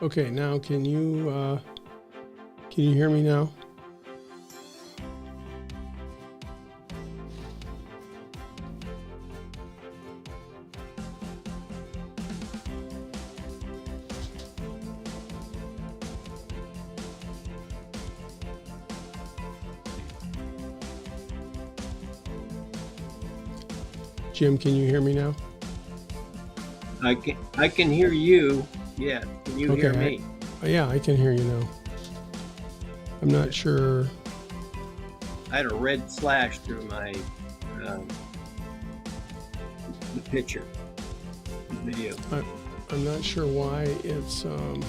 Okay, now can you hear me now? Jim, can you hear me now? I can hear you. Yeah. Can you hear me? Yeah, I can hear you now. I'm not sure. I had a red slash through my the picture, the video. I'm not sure why it's I'm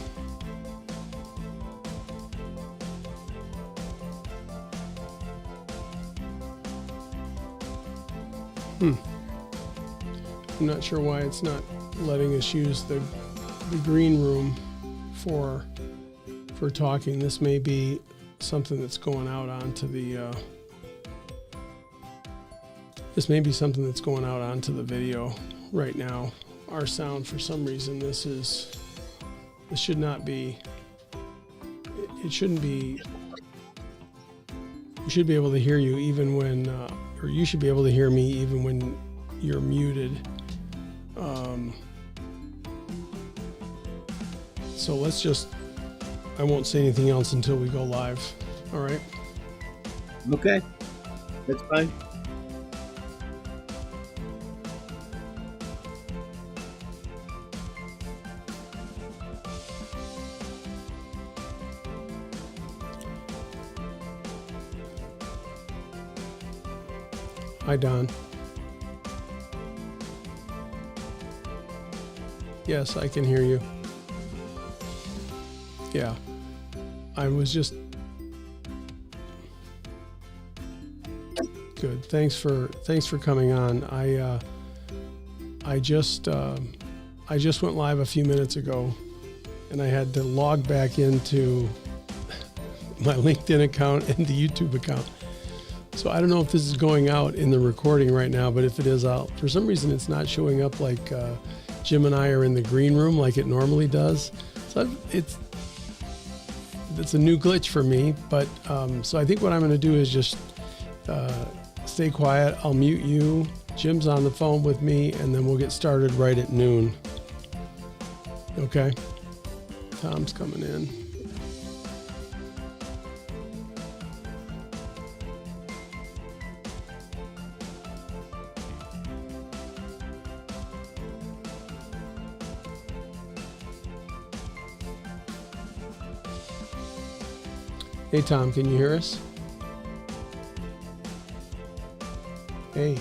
not sure why it's not letting us use the green room for talking. This may be something that's going out onto the video right now. Our sound, for some reason, this should not be. It shouldn't be. You should be able to hear you even when, or you should be able to hear me even when you're muted. So let's just, I won't say anything else until we go live. All right? Okay, that's fine. Hi, Don. Yes, I can hear you. Yeah, I was just good. Thanks for coming on. I just went live a few minutes ago, and I had to log back into my LinkedIn account and the YouTube account. So I don't know if this is going out in the recording right now, but if it is, for some reason it's not showing up like Jim and I are in the green room like it normally does. So it's a new glitch for me, but so I think what I'm going to do is just stay quiet. I'll mute you. Jim's on the phone with me, and then we'll get started right at noon. Okay? Tom's coming in. Hey, Tom, can you hear us? Hey,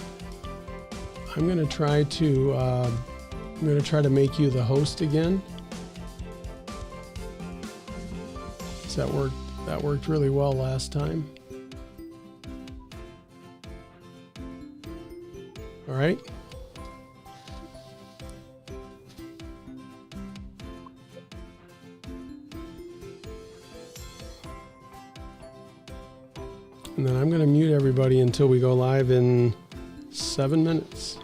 I'm going to try to make you the host again. Does that work? That worked really well last time. All right. And then I'm going to mute everybody until we go live in 7 minutes.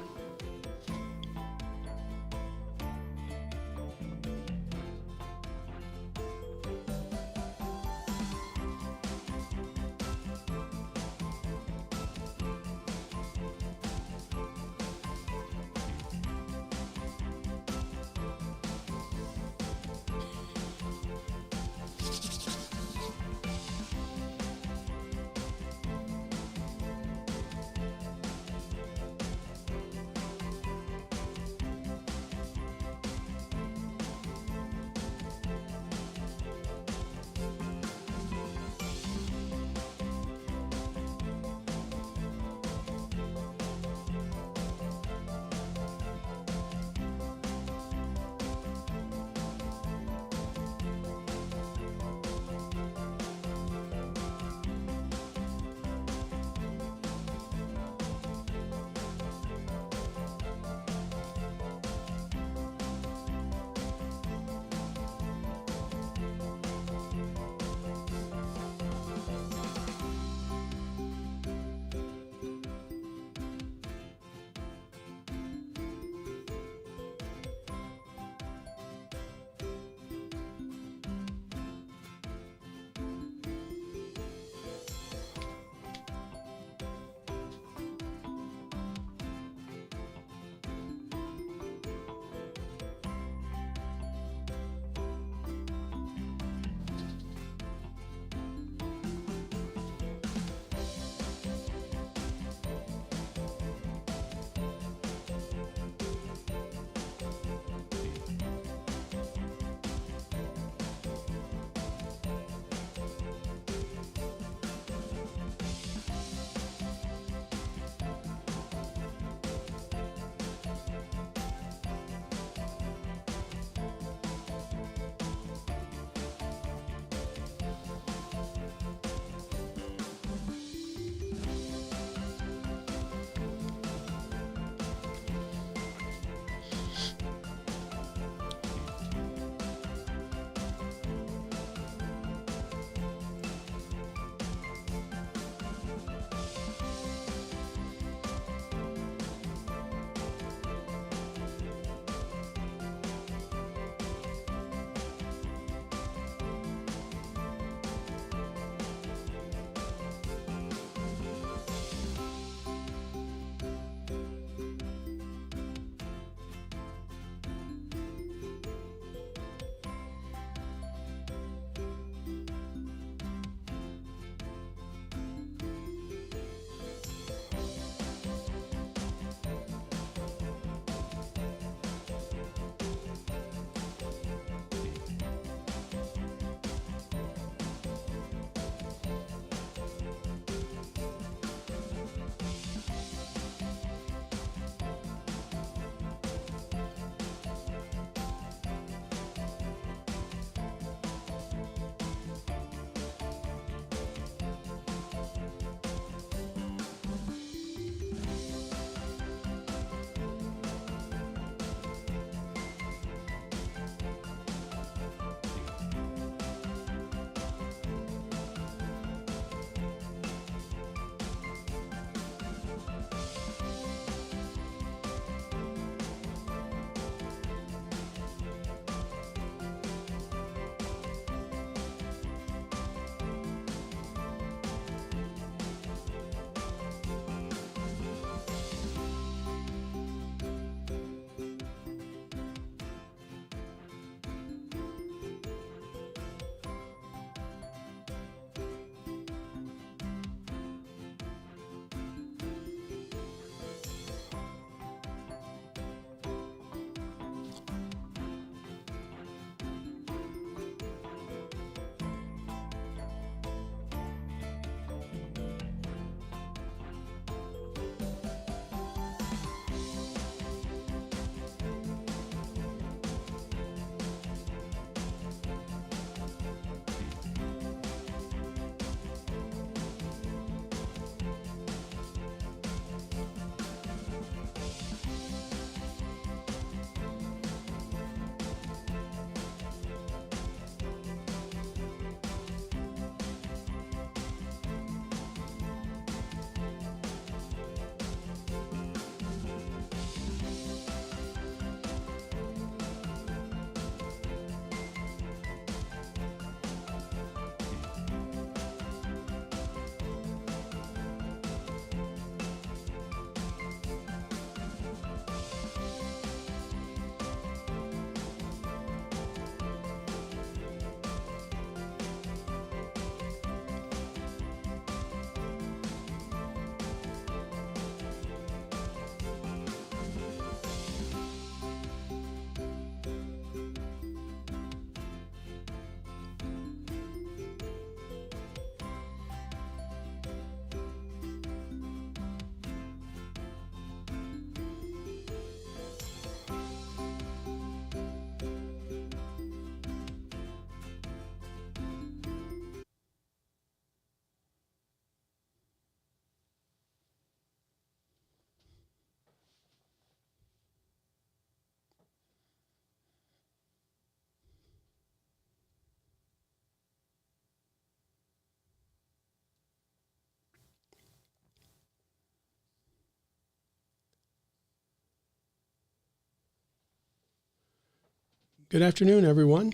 Good afternoon, everyone,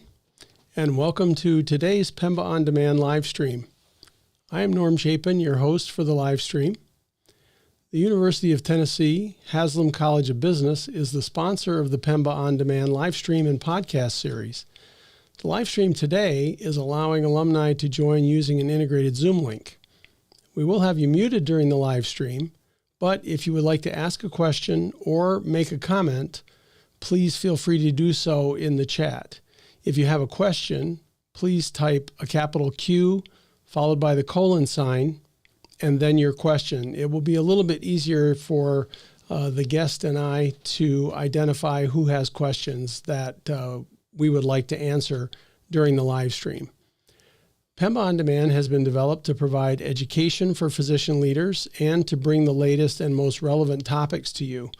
and welcome to today's PEMBA On Demand Livestream. I am Norm Chapin, your host for the livestream. The University of Tennessee Haslam College of Business is the sponsor of the PEMBA On Demand Livestream and podcast series. The livestream today is allowing alumni to join using an integrated Zoom link. We will have you muted during the livestream, but if you would like to ask a question or make a comment, please feel free to do so in the chat. If you have a question, please type a capital Q followed by the colon sign and then your question. It will be a little bit easier for the guest and I to identify who has questions that we would like to answer during the live stream. PEMBA On Demand has been developed to provide education for physician leaders and to bring the latest and most relevant topics to you.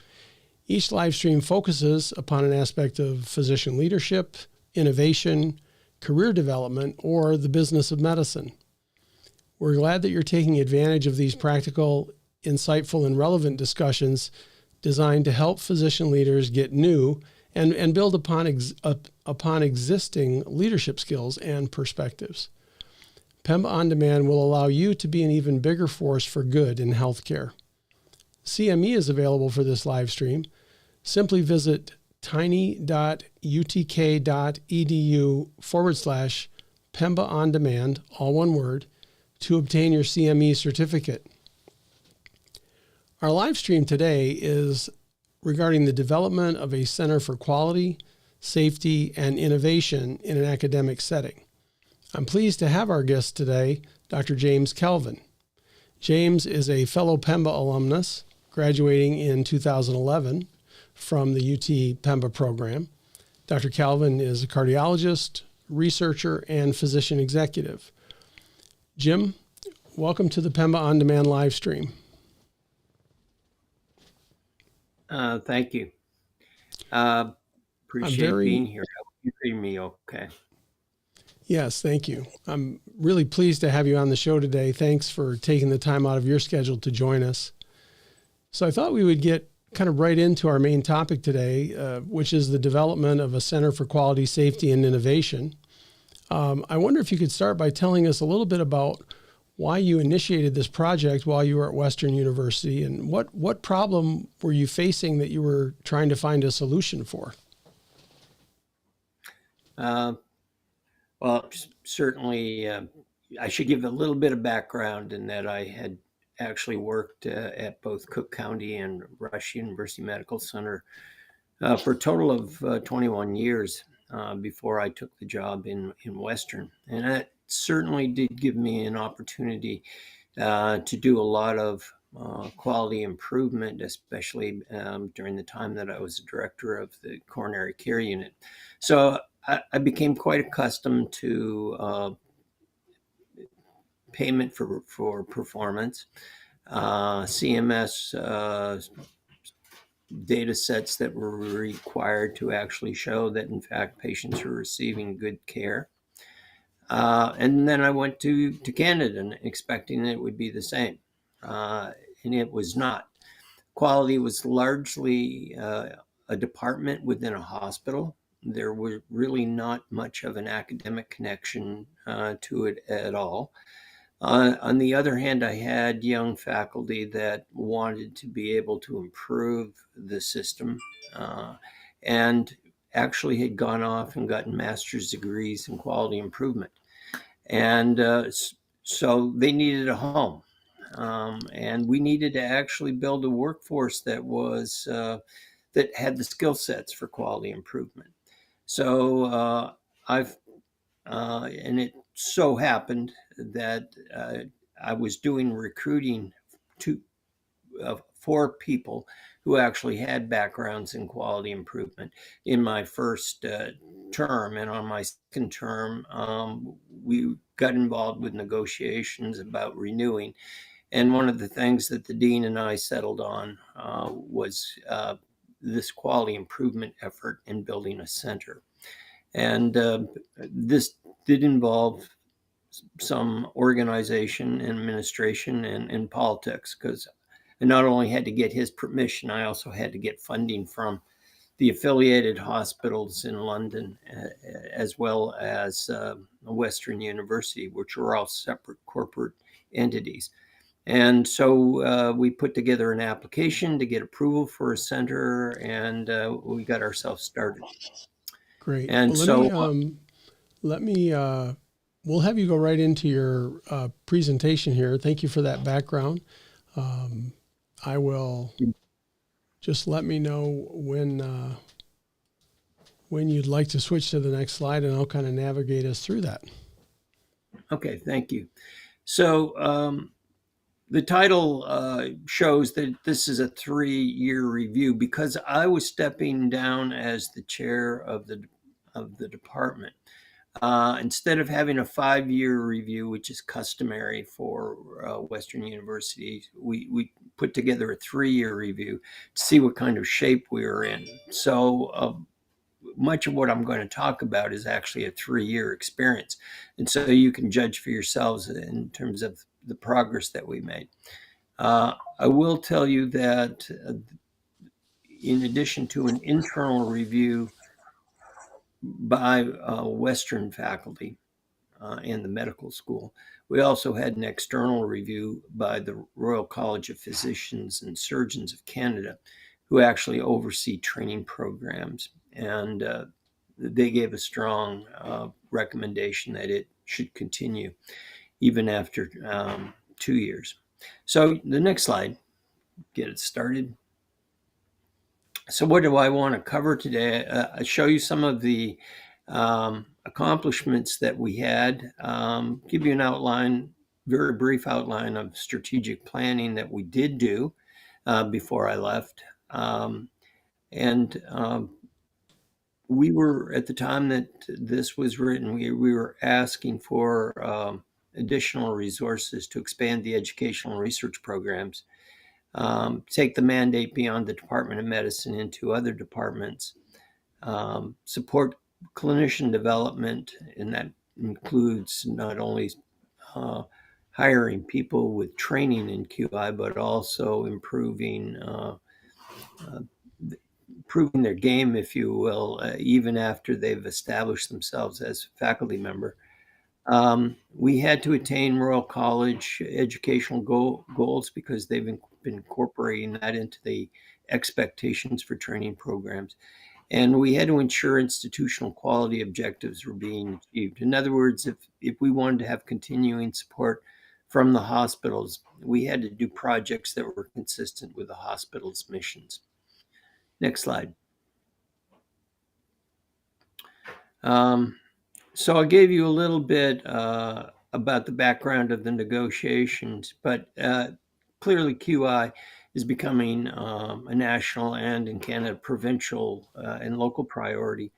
Each live stream focuses upon an aspect of physician leadership, innovation, career development, or the business of medicine. We're glad that you're taking advantage of these practical, insightful, and relevant discussions designed to help physician leaders get new and build upon existing leadership skills and perspectives. PEMBA On Demand will allow you to be an even bigger force for good in healthcare. CME is available for this live stream. Simply visit tiny.utk.edu/PEMBA On Demand, all one word, to obtain your CME certificate. Our live stream today is regarding the development of a Center for Quality, Safety, and Innovation in an academic setting. I'm pleased to have our guest today, Dr. James Kelvin. James is a fellow PEMBA alumnus, graduating in 2011 from the UT PEMBA program. Dr. Kelvin is a cardiologist, researcher, and physician executive. Jim, welcome to the PEMBA On Demand live stream. Thank you. Appreciate being here. You hear me okay? Yes, thank you. I'm really pleased to have you on the show today. Thanks for taking the time out of your schedule to join us. So I thought we would get kind of right into our main topic today, which is the development of a Center for Quality, Safety, and Innovation. I wonder if you could start by telling us a little bit about why you initiated this project while you were at Western University, and what problem were you facing that you were trying to find a solution for? Well, certainly, I should give a little bit of background in that I had actually worked at both Cook County and Rush University Medical Center for a total of 21 years before I took the job in Western. And that certainly did give me an opportunity to do a lot of quality improvement, especially during the time that I was the director of the coronary care unit. So I became quite accustomed to payment for performance, CMS data sets that were required to actually show that, in fact, patients were receiving good care. And then I went to Canada expecting that it would be the same, and it was not. Quality was largely a department within a hospital. There was really not much of an academic connection to it at all. On the other hand, I had young faculty that wanted to be able to improve the system and actually had gone off and gotten master's degrees in quality improvement. And so they needed a home. And we needed to actually build a workforce that was that had the skill sets for quality improvement. So and it so happened that I was doing recruiting for people who actually had backgrounds in quality improvement in my first term. And on my second term, we got involved with negotiations about renewing. And one of the things that the dean and I settled on was this quality improvement effort in building a center. And this did involve some organization and administration and politics, because I not only had to get his permission, I also had to get funding from the affiliated hospitals in London, as well as Western University, which are all separate corporate entities. And so we put together an application to get approval for a center, and we got ourselves started. Great. And Well, so, let me, we'll have you go right into your presentation here. Thank you for that background. I will just let me know when you'd like to switch to the next slide, and I'll kind of navigate us through that. okay, thank you. So the title shows that this is a 3-year review because I was stepping down as the chair of the department. Instead of having a 5-year review, which is customary for Western universities, we put together a 3-year review to see what kind of shape we were in. So much of what I'm going to talk about is actually a 3-year experience. And so you can judge for yourselves in terms of the progress that we made. I will tell you that in addition to an internal review by Western faculty and the medical school, we also had an external review by the Royal College of Physicians and Surgeons of Canada, who actually oversee training programs. And they gave a strong recommendation that it should continue even after 2 years. So the next slide, get it started. So what do I want to cover today? I show you some of the accomplishments that we had, give you an outline, very brief outline of strategic planning that we did do before I left. And we were, at the time that this was written, we were asking for additional resources to expand the educational research programs, take the mandate beyond the Department of Medicine into other departments, support clinician development, and that includes not only hiring people with training in QI, but also improving their game, if you will, even after they've established themselves as a faculty member. We had to attain Royal College educational goals because they've been incorporating that into the expectations for training programs. And we had to ensure institutional quality objectives were being achieved. In other words, if we wanted to have continuing support from the hospitals, we had to do projects that were consistent with the hospital's missions. Next slide. So I gave you a little bit about the background of the negotiations, but clearly QI is becoming a national and, in Canada, provincial and local priority.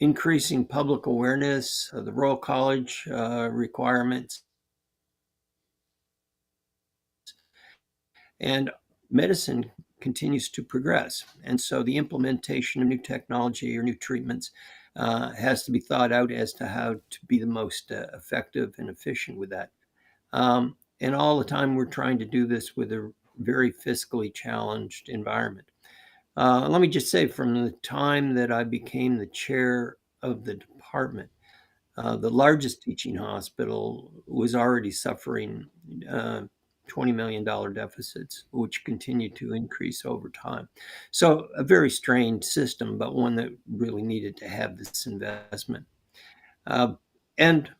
Increasing public awareness of the Royal College requirements and medicine continues to progress. And so the implementation of new technology or new treatments has to be thought out as to how to be the most effective and efficient with that. And all the time we're trying to do this with a very fiscally challenged environment. Let me just say, from the time that I became the chair of the department, the largest teaching hospital was already suffering $20 million deficits, which continue to increase over time. So a very strained system, but one that really needed to have this investment. And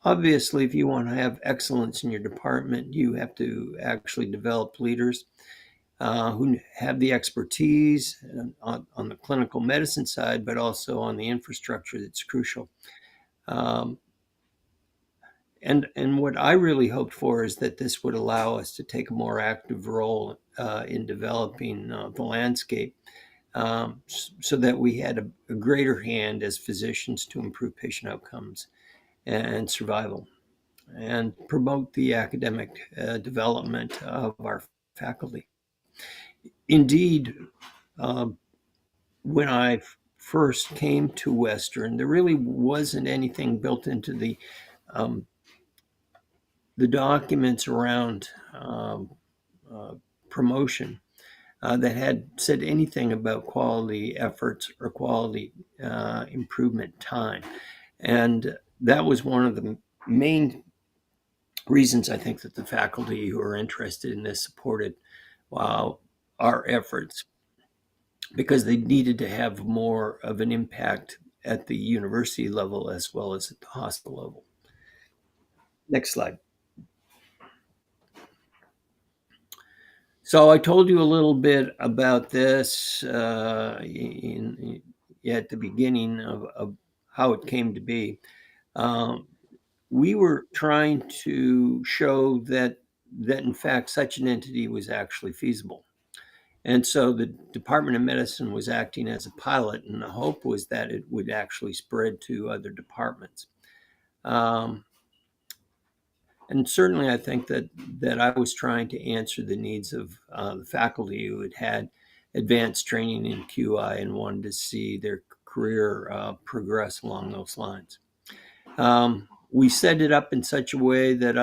obviously, if you want to have excellence in your department, you have to actually develop leaders who have the expertise on the clinical medicine side, but also on the infrastructure that's crucial. And what I really hoped for is that this would allow us to take a more active role in developing the landscape, so that we had a greater hand as physicians to improve patient outcomes and survival, and promote the academic development of our faculty. Indeed, when I first came to Western, there really wasn't anything built into the documents around promotion. that had said anything about quality efforts or quality improvement time. And that was one of the main reasons I think that the faculty who are interested in this supported uh, our efforts, because they needed to have more of an impact at the university level as well as at the hospital level. Next slide. So I told you a little bit about this at the beginning of how it came to be. Um, we were trying to show that in fact such an entity was actually feasible. And so the Department of Medicine was acting as a pilot, and the hope was that it would actually spread to other departments. Um, and certainly, I think that I was trying to answer the needs of the faculty who had advanced training in QI and wanted to see their career progress along those lines. We set it up in such a way that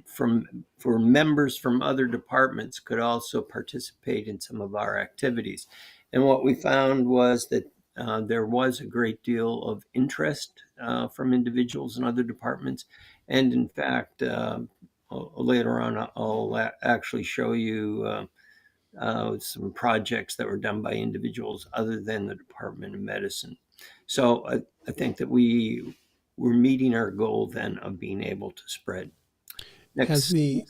for members from other departments could also participate in some of our activities. And what we found was that there was a great deal of interest from individuals in other departments. And in fact, later on, I'll actually show you some projects that were done by individuals other than the Department of Medicine. So I think that we were meeting our goal then of being able to spread. As Next. the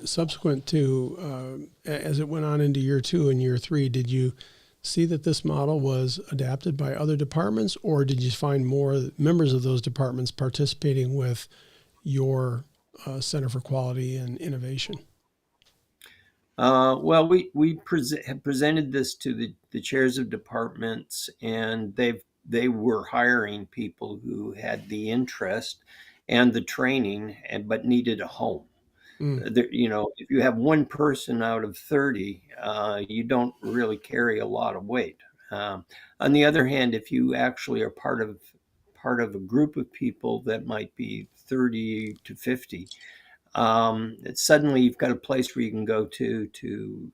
subsequent to, as it went on into year 2 and year 3, did you see that this model was adapted by other departments, or did you find more members of those departments participating with your Center for Quality and Innovation? Well, we have presented this to the chairs of departments, and they were hiring people who had the interest and the training, but needed a home. If you have one person out of 30, you don't really carry a lot of weight. On the other hand, if you actually are part of a group of people that might be 30 to 50, suddenly you've got a place where you can go to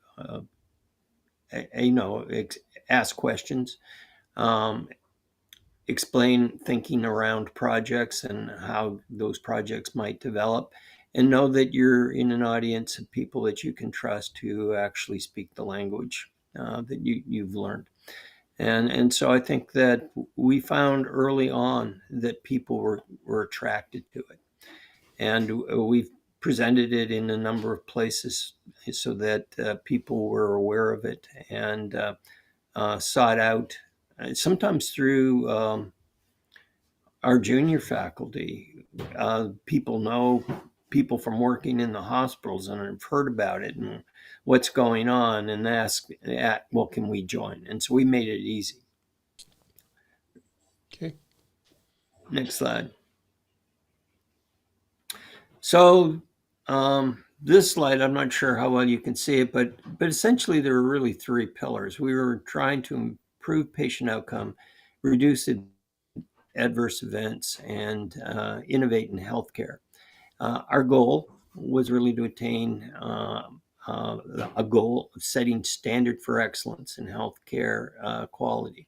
ask questions, um, explain thinking around projects and how those projects might develop, and know that you're in an audience of people that you can trust who actually speak the language that you've learned. And so I think that we found early on that people were attracted to it. And we've presented it in a number of places so that people were aware of it and sought out, sometimes through our junior faculty. People know people from working in the hospitals and have heard about it and what's going on, and ask, well, can we join? And so we made it easy. Okay. Next slide. So this slide, I'm not sure how well you can see it, but essentially there were really 3 pillars. We were trying to improve patient outcome, reduce adverse events, and innovate in healthcare. Our goal was really to attain a goal of setting standard for excellence in healthcare quality.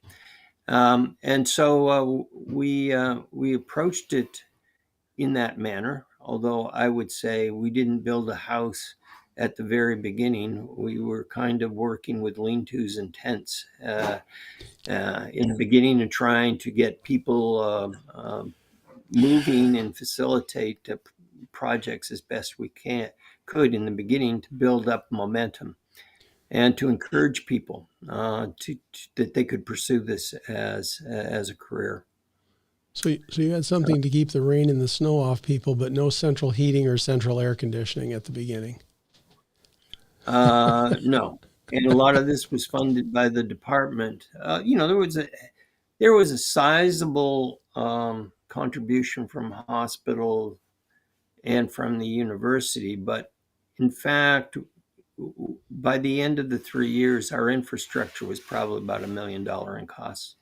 And so we approached it in that manner, although I would say we didn't build a house at the very beginning. We were kind of working with lean-tos and tents in the beginning and trying to get people moving and facilitate projects as best we could in the beginning to build up momentum and to encourage people that they could pursue this as a career. So you had something to keep the rain and the snow off people, but no central heating or central air conditioning at the beginning. No, and a lot of this was funded by the department. There was a sizable contribution from hospital and from the university, but in fact, by the end of the 3 years, our infrastructure was probably about $1 million in costs.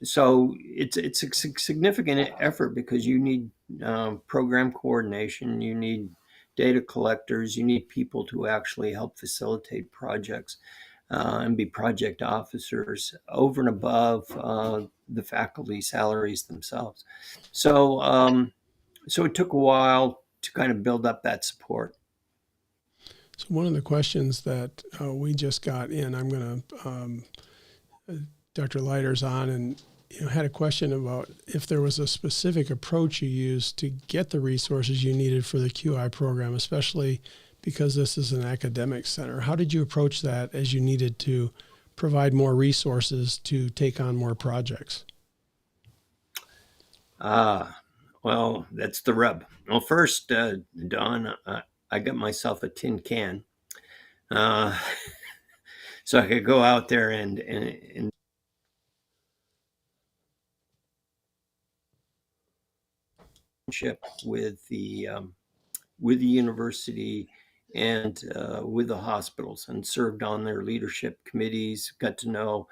So it's a significant effort because you need program coordination, you need data collectors, you need people to actually help facilitate projects and be project officers over and above the faculty salaries themselves. So it took a while to kind of build up that support. So one of the questions that we just got in, I'm going to, Dr. Leiter's on, and had a question about if there was a specific approach you used to get the resources you needed for the QI program, especially because this is an academic center. How did you approach that as you needed to provide more resources to take on more projects? Well, that's the rub. Well, first, Don, I got myself a tin can. So I could go out there and with the university and with the hospitals, and served on their leadership committees. Got to know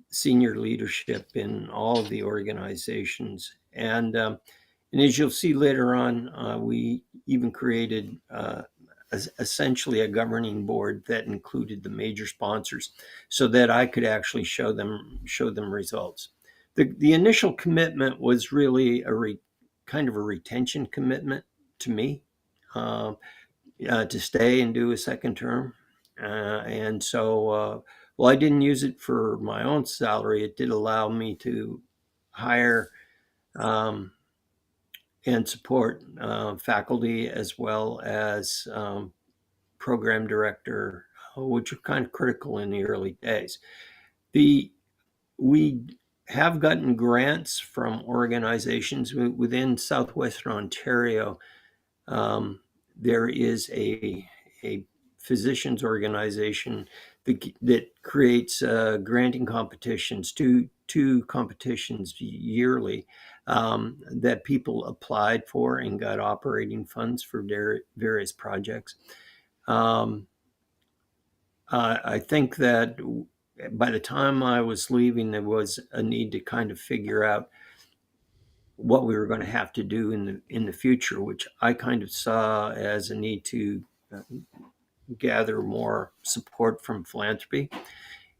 senior leadership in all of the organizations, and as you'll see later on, we even created essentially a governing board that included the major sponsors, so that I could actually show them results. The initial commitment was really kind of a retention commitment to me, to stay and do a second term. And so, well, I didn't use it for my own salary. It did allow me to hire and support faculty, as well as program director, which are kind of critical in the early days. We have gotten grants from organizations within Southwestern Ontario. There is a physicians organization that creates granting competitions, two competitions yearly, that people applied for and got operating funds for their various projects. I think that by the time I was leaving, there was a need to kind of figure out what we were going to have to do in the future, which I kind of saw as a need to gather more support from philanthropy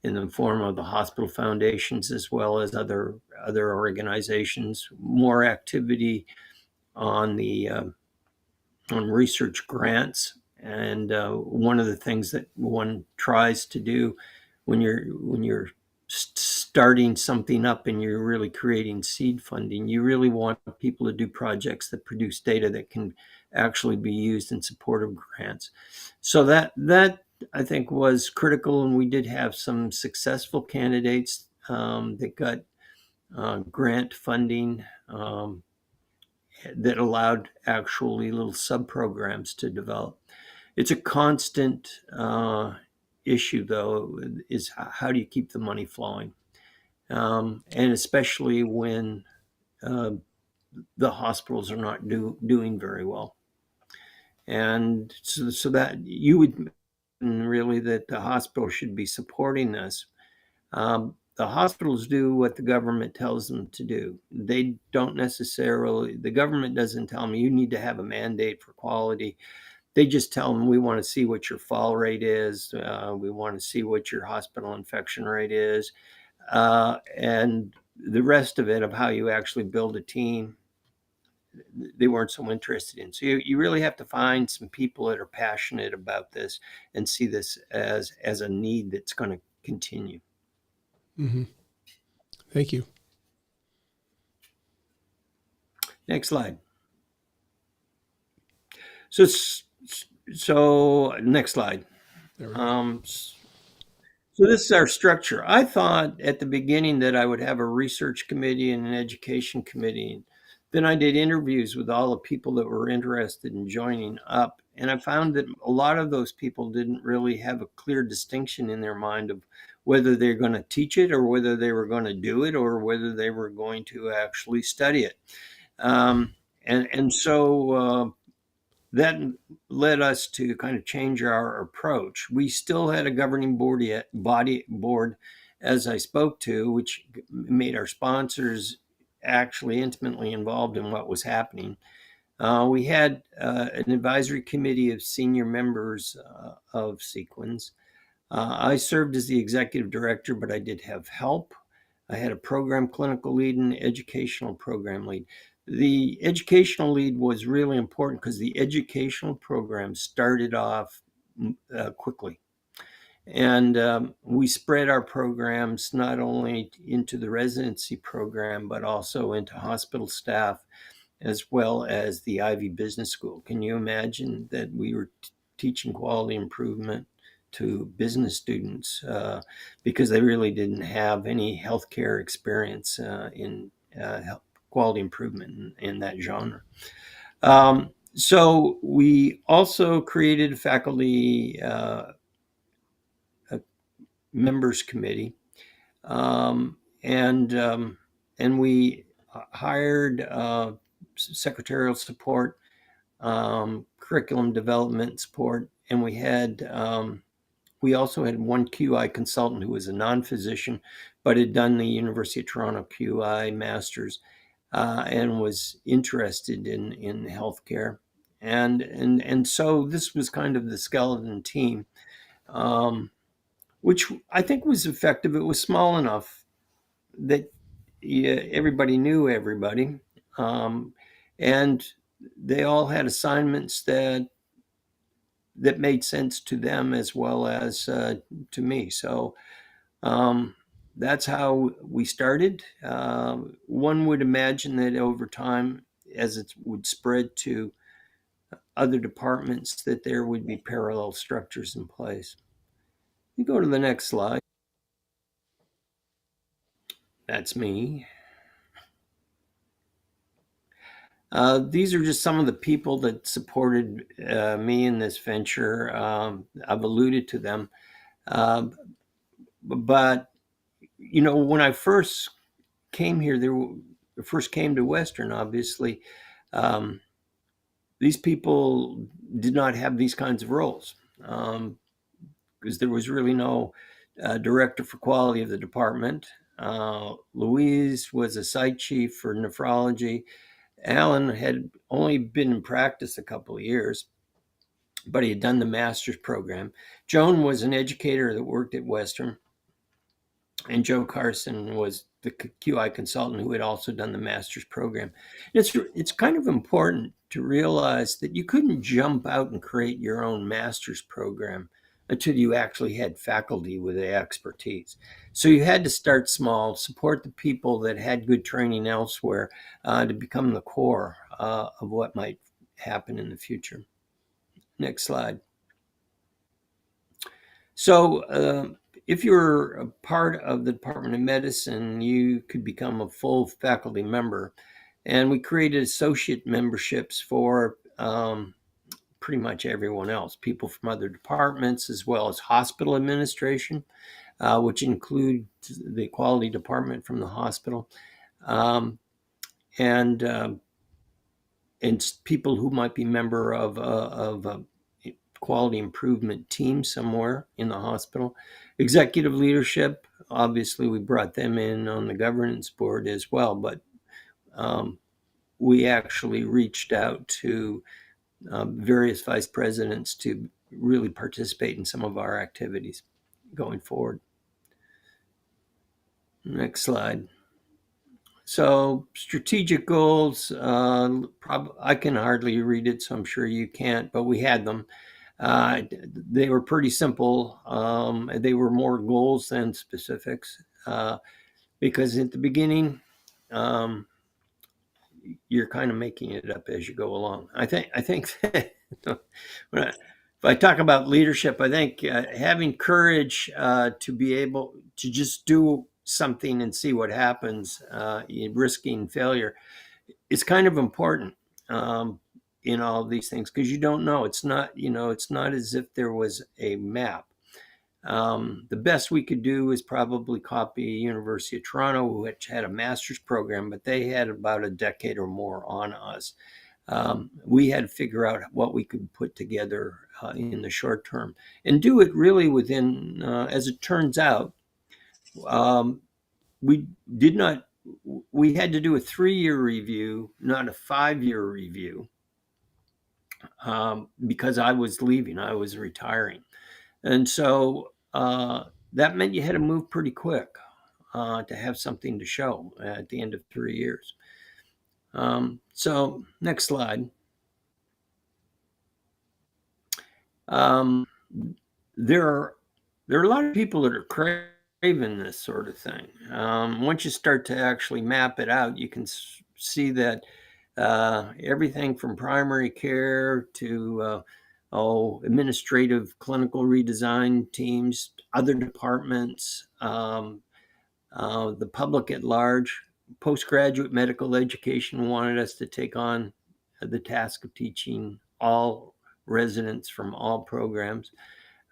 in the form of the hospital foundations, as well as other organizations, more activity on the on research grants. And one of the things that one tries to do when you're starting something up and you're really creating seed funding, you really want people to do projects that produce data that can actually be used in support of grants. So that I think was critical, and we did have some successful candidates that got grant funding that allowed actually little sub-programs to develop. It's a constant issue, though, is how do you keep the money flowing? And especially when the hospitals are not doing very well. And so that you would really that the hospital should be supporting this. The hospitals do what the government tells them to do. They don't necessarily, the government doesn't tell them you need to have a mandate for quality. They just tell them, we want to see what your fall rate is. We want to see what your hospital infection rate is. And the rest of it, of how you actually build a team, they weren't so interested in. So you really have to find some people that are passionate about this and see this as a need that's going to continue. Mm-hmm. Thank you. Next slide. So next slide. There we go. So this is our structure. I thought at the beginning that I would have a research committee and an education committee. Then I did interviews with all the people that were interested in joining up. And I found that a lot of those people didn't really have a clear distinction in their mind of whether they're going to teach it, or whether they were going to do it, or whether they were going to actually study it. And so that led us to kind of change our approach. We still had a governing board, as I spoke to, which made our sponsors actually intimately involved in what was happening. We had an advisory committee of senior members of Sequins. I served as the executive director, but I did have help. I had a program clinical lead and educational program lead. The educational lead was really important because the educational program started off quickly. And we spread our programs not only into the residency program, but also into hospital staff, as well as the Ivy Business School. Can you imagine that we were teaching quality improvement to business students because they really didn't have any healthcare experience in quality improvement in that genre? So we also created a faculty a members committee, um, and um, and we hired secretarial support, curriculum development support, and we also had one QI consultant who was a non-physician, but had done the University of Toronto QI Masters and was interested in healthcare, and so this was kind of the skeleton team, um, which I think was effective. It was small enough that everybody knew everybody, um, and they all had assignments that made sense to them as well as to me. So um, that's how we started. One would imagine that over time, as it would spread to other departments, that there would be parallel structures in place. You go to the next slide. That's me. These are just some of the people that supported me in this venture. I've alluded to them. Um, but, when I first came here, first came to Western, obviously, um, these people did not have these kinds of roles because there was really no director for quality of the department. Louise was a site chief for nephrology. Alan had only been in practice a couple of years, but he had done the master's program. Joan was an educator that worked at Western, and Joe Carson was the QI consultant who had also done the master's program. It's kind of important to realize that you couldn't jump out and create your own master's program until you actually had faculty with the expertise. So you had to start small, support the people that had good training elsewhere to become the core of what might happen in the future. Next slide. So if you're a part of the Department of Medicine, you could become a full faculty member. And we created associate memberships for pretty much everyone else, people from other departments, as well as hospital administration, which includes the quality department from the hospital, um, and people who might be member of a quality improvement team somewhere in the hospital. Executive leadership, obviously, we brought them in on the governance board as well, but we actually reached out to various vice presidents to really participate in some of our activities going forward. Next slide. So strategic goals, I can hardly read it, so I'm sure you can't, but we had them. They were pretty simple. They were more goals than specifics because at the beginning, um, you're kind of making it up as you go along. I think that if I talk about leadership, I think having courage to be able to just do something and see what happens, risking failure, is kind of important in all of these things because you don't know. It's not as if there was a map. The best we could do is probably copy University of Toronto, which had a master's program, but they had about a decade or more on us. We had to figure out what we could put together in the short term and do it really within, as it turns out, um, we did not, we had to do a 3-year review, not a 5-year review. because I was leaving, I was retiring. And so that meant you had to move pretty quick to have something to show at the end of 3 years. So next slide. Um, there are a lot of people that are craving this sort of thing. Once you start to actually map it out, you can see that everything from primary care to administrative clinical redesign teams, other departments, the public at large, postgraduate medical education wanted us to take on the task of teaching all residents from all programs.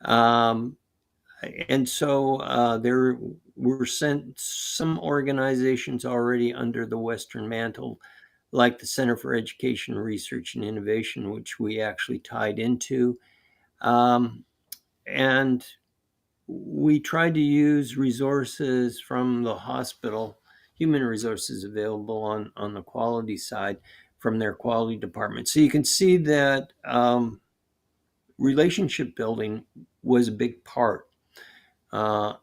Um, and so there were sent some organizations already under the Western mantle, like the Center for Education, Research, and Innovation, which we actually tied into. Um, and we tried to use resources from the hospital, human resources available on the quality side from their quality department. So you can see that relationship building was a big part. Uh,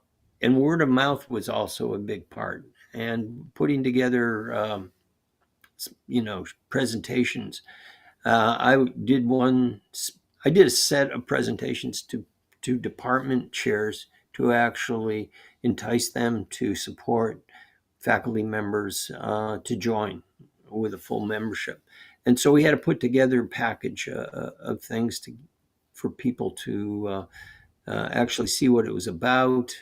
and word of mouth was also a big part. And putting together, presentations. I did one. I did a set of presentations to department chairs to actually entice them to support faculty members to join with a full membership. And so we had to put together a package of things for people to actually see what it was about.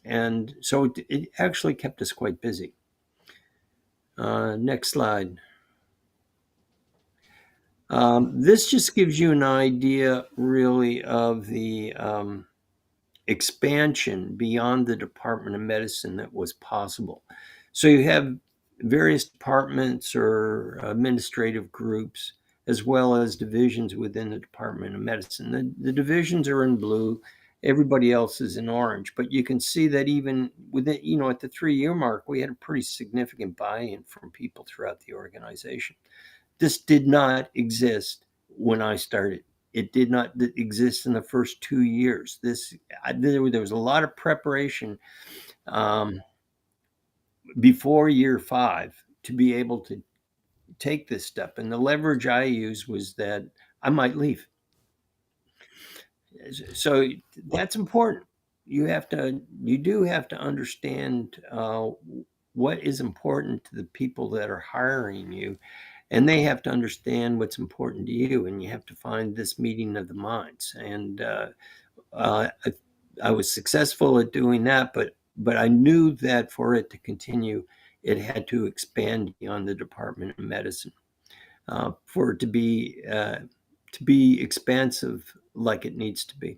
And so it actually kept us quite busy. Next slide. This just gives you an idea, really, of the expansion beyond the Department of Medicine that was possible. So you have various departments or administrative groups, as well as divisions within the Department of Medicine. The divisions are in blue, everybody else is in orange, but you can see that even within, at the 3-year mark, we had a pretty significant buy-in from people throughout the organization. This did not exist when I started. It did not exist in the first 2 years. There was a lot of preparation um, before year 5 to be able to take this step. And the leverage I used was that I might leave. So that's important. You do have to understand what is important to the people that are hiring you, and they have to understand what's important to you, and you have to find this meeting of the minds. And uh, I, I was successful at doing that, but I knew that for it to continue, it had to expand beyond the Department of Medicine for it to be expansive like it needs to be.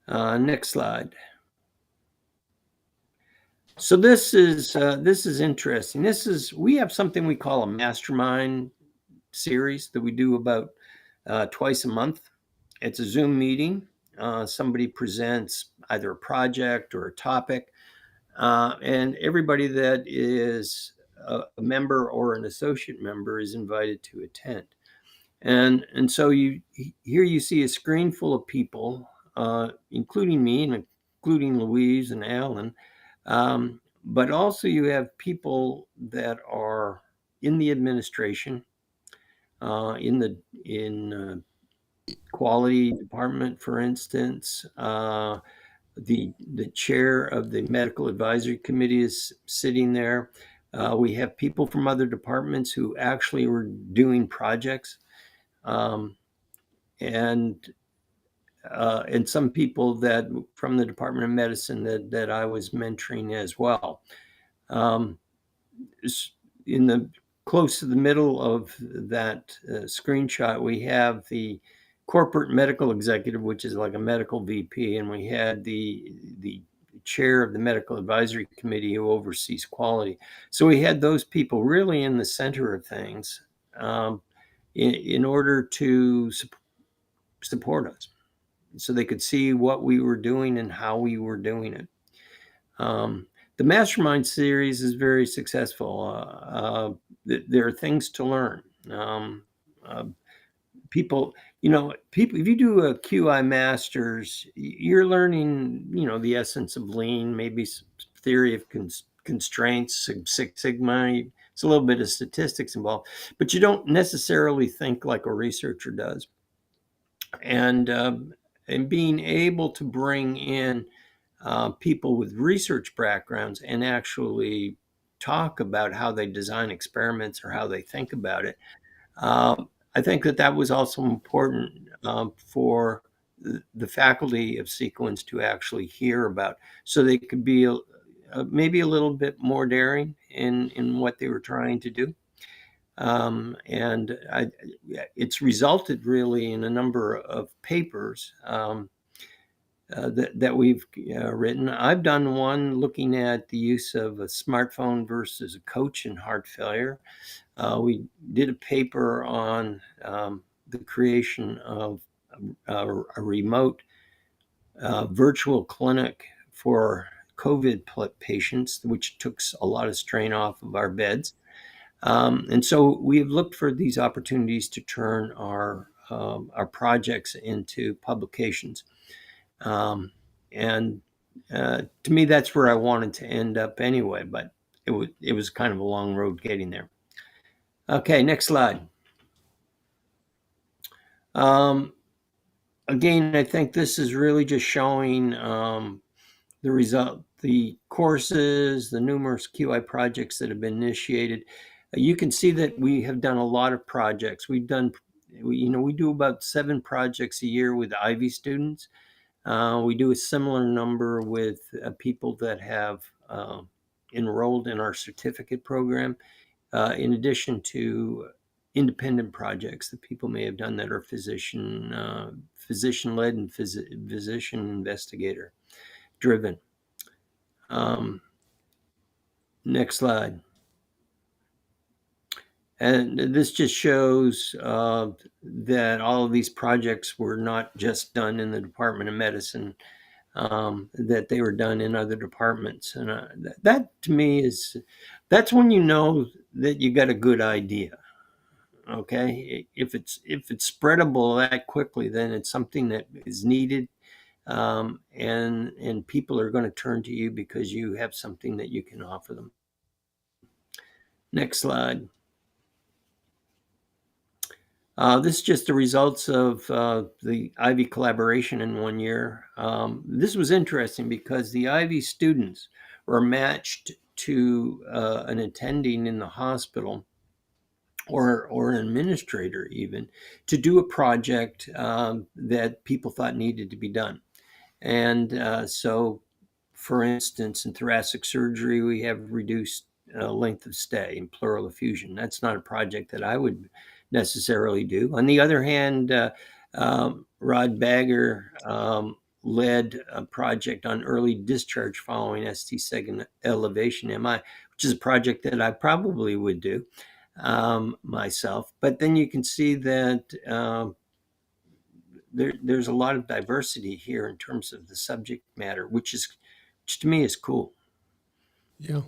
Next slide. So this is interesting. We have something we call a mastermind series that we do about twice a month. It's a Zoom meeting. Somebody presents either a project or a topic, and everybody that is a member or an associate member is invited to attend. And so here you see a screen full of people, including me and including Louise and Alan, but also you have people that are in the administration, in quality department, for instance. The chair of the medical advisory committee is sitting there. We have people from other departments who actually were doing projects. Um, and some people that from the Department of Medicine that I was mentoring as well. Um, in the close to the middle of that screenshot, we have the corporate medical executive, which is like a medical VP, and we had the chair of the medical advisory committee who oversees quality. So we had those people really in the center of things in order to support us, so they could see what we were doing and how we were doing it. The Mastermind series is very successful. There are things to learn. people, people, if you do a QI master's, you're learning, the essence of lean, maybe some theory of constraints, Six Sigma. It's a little bit of statistics involved, but you don't necessarily think like a researcher does. And being able to bring in people with research backgrounds and actually talk about how they design experiments or how they think about it. I think that was also important for the faculty of sequence to actually hear about, so they could be maybe a little bit more daring in what they were trying to do. And it's resulted really in a number of papers that we've written. I've done one looking at the use of a smartphone versus a coach in heart failure. We did a paper on the creation of a remote virtual clinic for COVID patients, which took a lot of strain off of our beds. And so we've looked for these opportunities to turn our projects into publications. And to me, that's where I wanted to end up anyway, but it was kind of a long road getting there. Okay, next slide. Again, I think this is really just showing the result, the courses, the numerous QI projects that have been initiated. You can see that we have done a lot of projects. We do about 7 projects a year with Ivy students. We do a similar number with people that have enrolled in our certificate program, in addition to independent projects that people may have done that are physician-led and physician investigator driven. Next slide. And this just shows that all of these projects were not just done in the Department of Medicine, that they were done in other departments. And that to me that's when you know that you got a good idea. Okay, if it's spreadable that quickly, then it's something that is needed, and people are going to turn to you because you have something that you can offer them. Next slide. This is just the results of the Ivy collaboration in 1 year. This was interesting because the Ivy students were matched to an attending in the hospital, or an administrator even, to do a project that people thought needed to be done. And so, for instance, in thoracic surgery, we have reduced length of stay in pleural effusion. That's not a project that I would necessarily do. On the other hand, Rod Bagger led a project on early discharge following ST segment elevation MI, which is a project that I probably would do myself. But then you can see that there's a lot of diversity here in terms of the subject matter, which to me is cool. Yeah.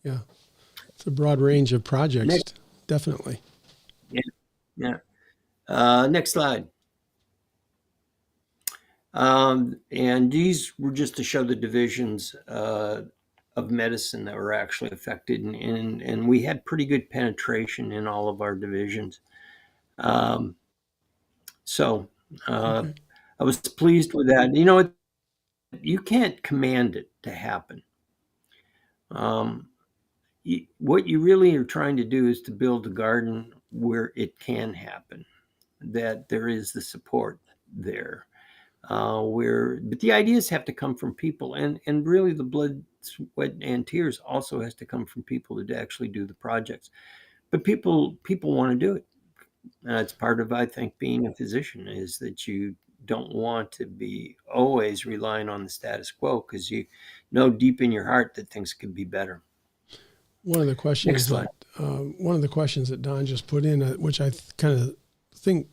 It's a broad range of projects, definitely. Yeah. Next slide. And these were just to show the divisions of medicine that were actually affected, and we had pretty good penetration in all of our divisions. So I was pleased with that. You can't command it to happen. What you really are trying to do is to build a garden where it can happen, that there is the support there. But the ideas have to come from people, and really the blood, sweat, and tears also has to come from people to actually do the projects. But people want to do it. It's part of, I think, being a physician, is that you don't want to be always relying on the status quo, because you know deep in your heart that things could be better. One of the questions that Don just put in, which I kind of think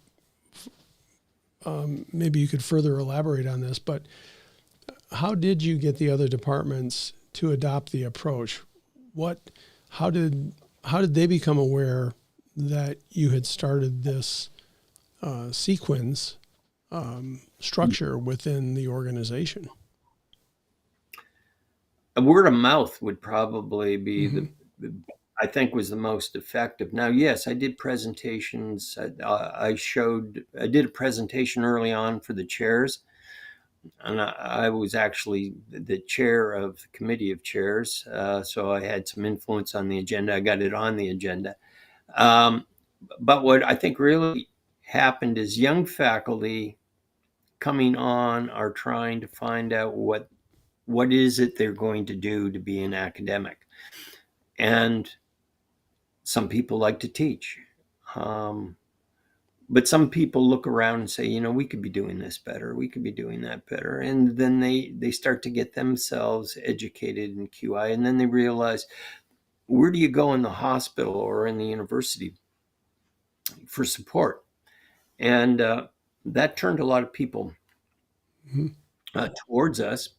maybe you could further elaborate on this, but how did you get the other departments to adopt the approach? How did they become aware that you had started this sequence structure within the organization. A word of mouth would probably be Mm-hmm. I think was the most effective. Now, yes, I did presentations. I did a presentation early on for the chairs, and I was actually the chair of the committee of chairs, so I had some influence on the agenda. I got it on the agenda. Um, but what I think really happened is young faculty coming on are trying to find out what is it they're going to do to be an academic, and some people like to teach. Um, but some people look around and say, we could be doing this better, we could be doing that better, and then they start to get themselves educated in QI, and then they realize, where do you go in the hospital or in the university for support? And that turned a lot of people Mm-hmm. towards us,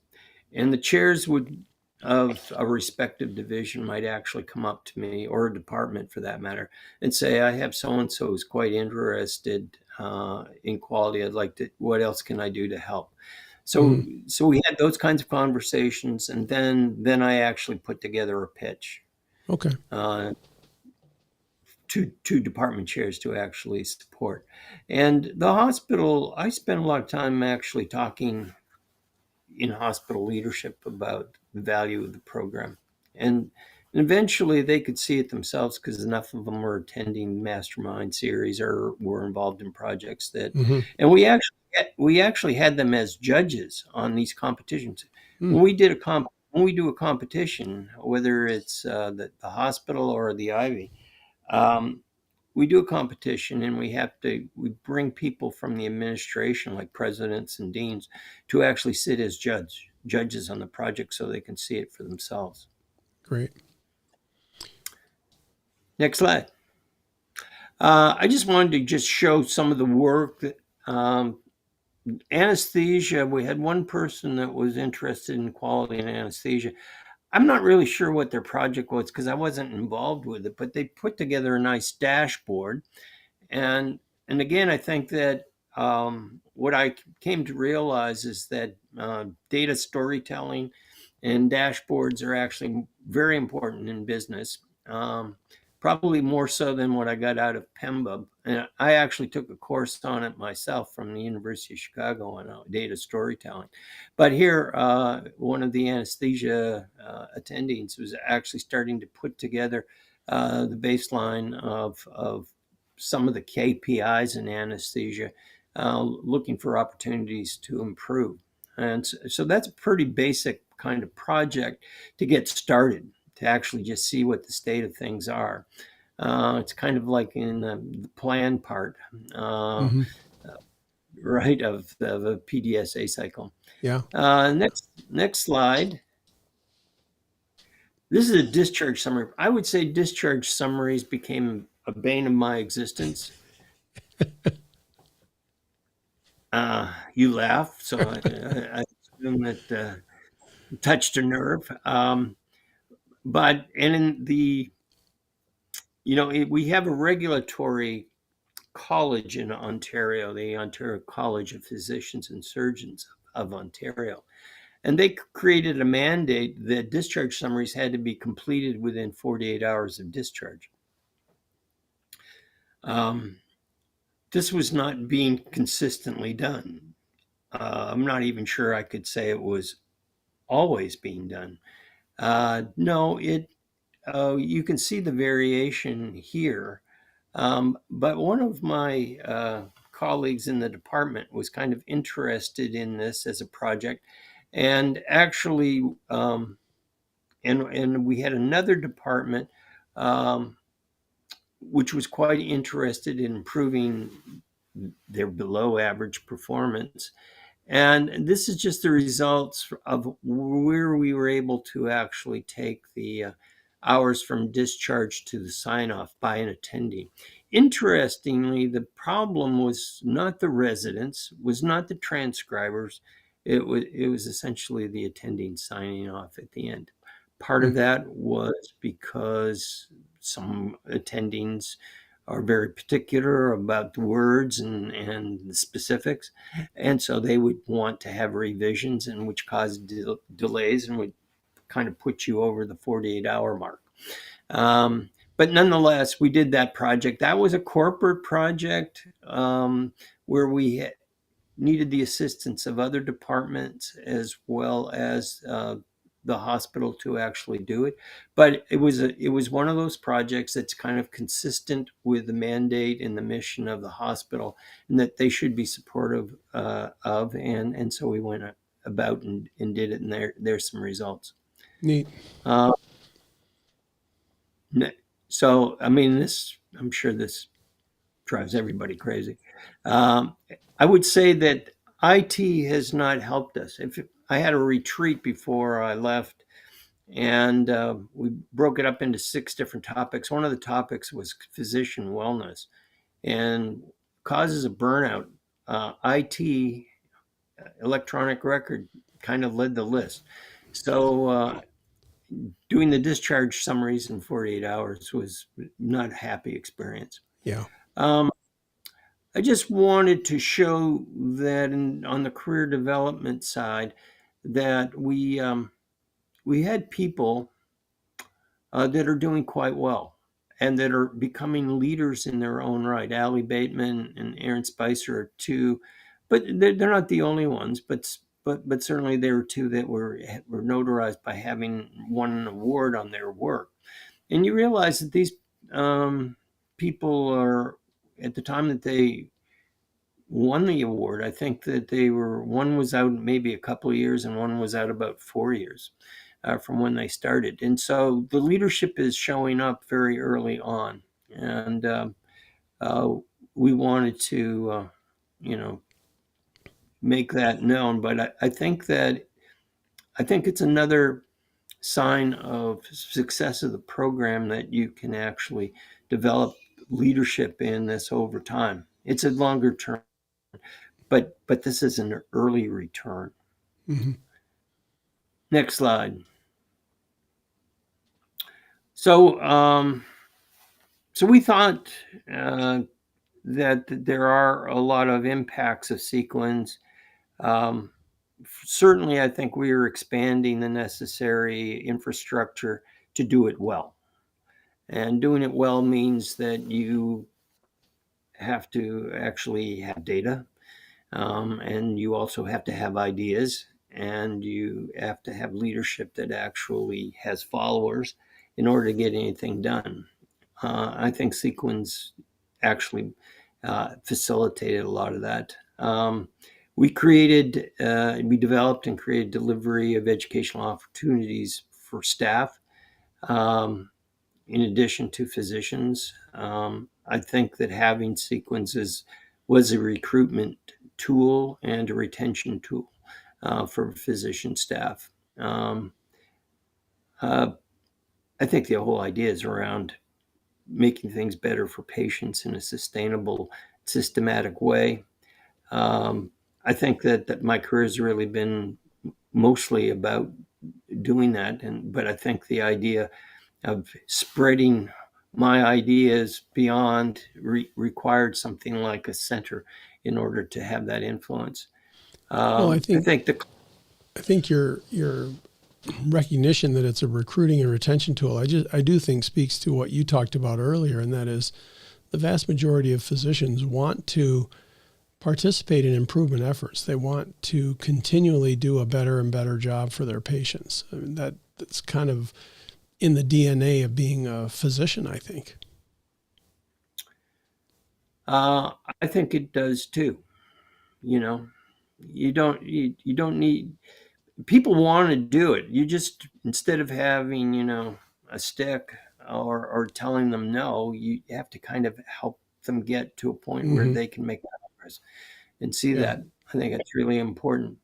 and the chairs would of a respective division might actually come up to me, or a department for that matter, and say, I have so and so who's quite interested in quality. I'd like to, what else can I do to help? So Mm-hmm. so we had those kinds of conversations, and then I actually put together a pitch Okay. uh, to department chairs to actually support. And the hospital, I spent a lot of time actually talking in hospital leadership about the value of the program. And eventually they could see it themselves, because enough of them were attending mastermind series or were involved in projects that, Mm-hmm. and we actually had them as judges on these competitions. Mm. When we do a competition, whether it's the hospital or the Ivy, um, we do a competition, and we bring people from the administration, like presidents and deans, to actually sit as judges on the project, so they can see it for themselves. Great. Next slide. I just wanted to just show some of the work that anesthesia. We had one person that was interested in quality in anesthesia. I'm not really sure what their project was, because I wasn't involved with it, but they put together a nice dashboard. And again, I think that what I came to realize is that data storytelling and dashboards are actually very important in business, probably more so than what I got out of PEMBA. And I actually took a course on it myself from the University of Chicago on data storytelling. But here, one of the anesthesia attendings was actually starting to put together the baseline of some of the KPIs in anesthesia, looking for opportunities to improve. And so that's a pretty basic kind of project to get started, to actually just see what the state of things are. It's kind of like in the plan part, uh, Mm-hmm. right, of a PDSA cycle. Yeah. Next slide. This is a discharge summary. I would say discharge summaries became a bane of my existence. You laugh, so I assume that touched a nerve. But and in the we have a regulatory college in Ontario, the Ontario College of Physicians and Surgeons of Ontario, and they created a mandate that discharge summaries had to be completed within 48 hours of discharge. This was not being consistently done. I'm not even sure I could say it was always being done. No, you can see the variation here. But one of my colleagues in the department was kind of interested in this as a project, and actually, and we had another department um, which was quite interested in improving their below average performance. And this is just the results of where we were able to actually take the hours from discharge to the sign off by an attendee. Interestingly, the problem was not the residents, was not the transcribers. It was essentially the attending signing off at the end. Part of Mm. that was because some attendings are very particular about the words and the specifics. And so they would want to have revisions, and which caused delays and would kind of put you over the 48-hour mark. But nonetheless, we did that project. That was a corporate project where we needed the assistance of other departments as well as the hospital to actually do it. But it was one of those projects that's kind of consistent with the mandate and the mission of the hospital, and that they should be supportive of. And so we went about and did it, and there's some results. Neat. Uh, so I mean, I'm sure this drives everybody crazy. I would say that IT has not helped us. If I had a retreat before I left, and we broke it up into 6 different topics. One of the topics was physician wellness and causes of burnout. IT, electronic record, kind of led the list. So doing the discharge summaries in 48 hours was not a happy experience. Yeah. I just wanted to show that on the career development side, that we had people that are doing quite well and that are becoming leaders in their own right. Allie Bateman and Aaron Spicer are 2, but they're not the only ones. But certainly there were 2 that were notarized by having won an award on their work. And you realize that these people are, at the time that they won the award, I think that one was out maybe a couple of years and one was out about 4 years from when they started. And so the leadership is showing up very early on. And we wanted to, make that known. But I think it's another sign of success of the program that you can actually develop leadership in this over time. It's a longer term, but this is an early return. Mm-hmm. Next slide. So we thought that there are a lot of impacts of Sequence. Certainly, I think we are expanding the necessary infrastructure to do it well. And doing it well means that you have to actually have data, and you also have to have ideas, and you have to have leadership that actually has followers in order to get anything done. I think Sequence actually facilitated a lot of that. We developed and created delivery of educational opportunities for staff, in addition to physicians. I think that having Sequences was a recruitment tool and a retention tool for physician staff. I think the whole idea is around making things better for patients in a sustainable, systematic way. I think that my career has really been mostly about doing that, but I think the idea of spreading my ideas beyond required something like a center in order to have that influence. Well, I think your recognition that it's a recruiting and retention tool, I do think speaks to what you talked about earlier, and that is the vast majority of physicians want to participate in improvement efforts. They want to continually do a better and better job for their patients. I mean, that's kind of in the DNA of being a physician, I think. I think it does too. You don't need, people want to do it. You just, instead of having, a stick or telling them no, you have to kind of help them get to a point where they can make progress and see that. I think it's really important.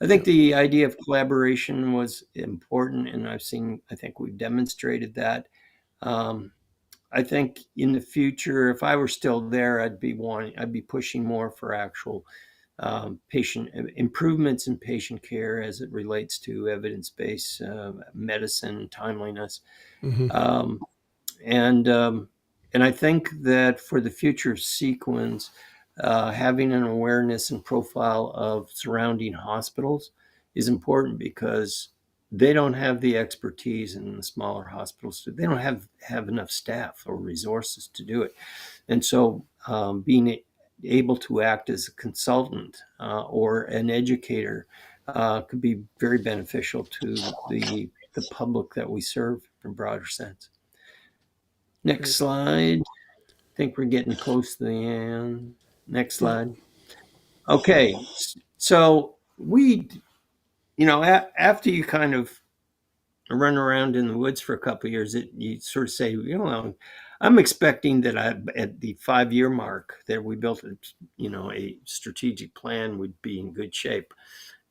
I think the idea of collaboration was important, and I think we've demonstrated that. I think in the future, if I were still there, I'd be pushing more for actual patient improvements in patient care as it relates to evidence-based medicine, timeliness, Mm-hmm. and And I think that for the future of sequence, having an awareness and profile of surrounding hospitals is important because they don't have the expertise in the smaller hospitals. They don't have enough staff or resources to do it. And so being able to act as a consultant or an educator could be very beneficial to the public that we serve in a broader sense. Next Great. slide. I think we're getting close to the end. Next Yeah. slide. Okay, so after you kind of run around in the woods for a couple of years, you sort of say, I'm expecting that at the 5-year mark that we built a strategic plan would be in good shape.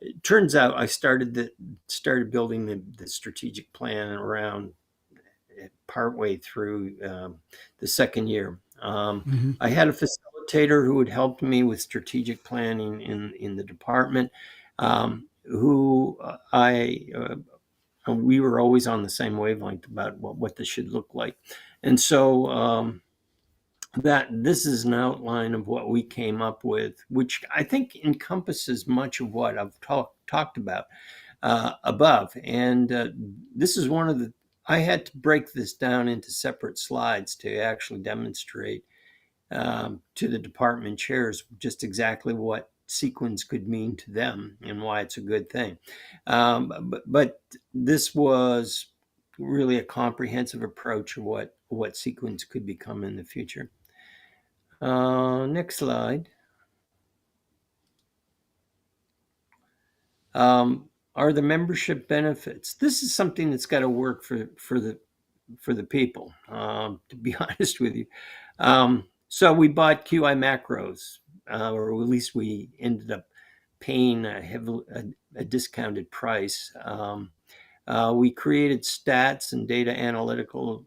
It turns out I started building the strategic plan around partway through the second year. Mm-hmm. I had a facilitator who had helped me with strategic planning in the department, who we were always on the same wavelength about what this should look like. And so that this is an outline of what we came up with, which I think encompasses much of what I've talked about above. And this is one of the, I had to break this down into separate slides to actually demonstrate to the department chairs just exactly what sequence could mean to them and why it's a good thing. But this was really a comprehensive approach of what sequence could become in the future. Next slide. Are the membership benefits? This is something that's got to work for the people. To be honest with you, so we bought QI macros, or at least we ended up paying a discounted price. We created stats and data analytical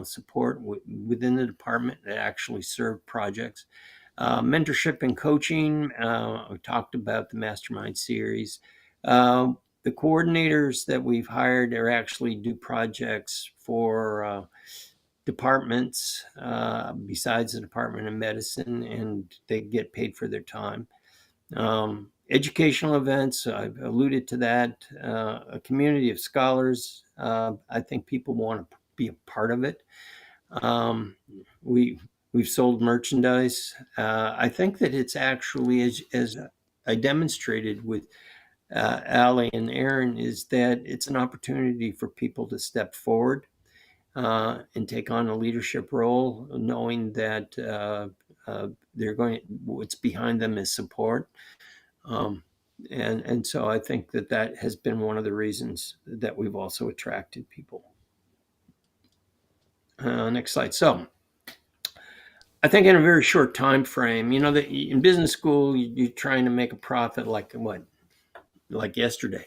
support within the department that actually served projects. Mentorship and coaching. We talked about the mastermind series. The coordinators that we've hired are actually do projects for departments besides the Department of Medicine, and they get paid for their time. Educational events, I've alluded to that. A community of scholars, I think people want to be a part of it. Um, we we've sold merchandise. I think that it's actually as I demonstrated with Ali and Aaron, is that it's an opportunity for people to step forward and take on a leadership role, knowing that they're going. What's behind them is support. Um, and so I think that has been one of the reasons that we've also attracted people. Next slide. So I think in a very short time frame, that in business school you're trying to make a profit like yesterday.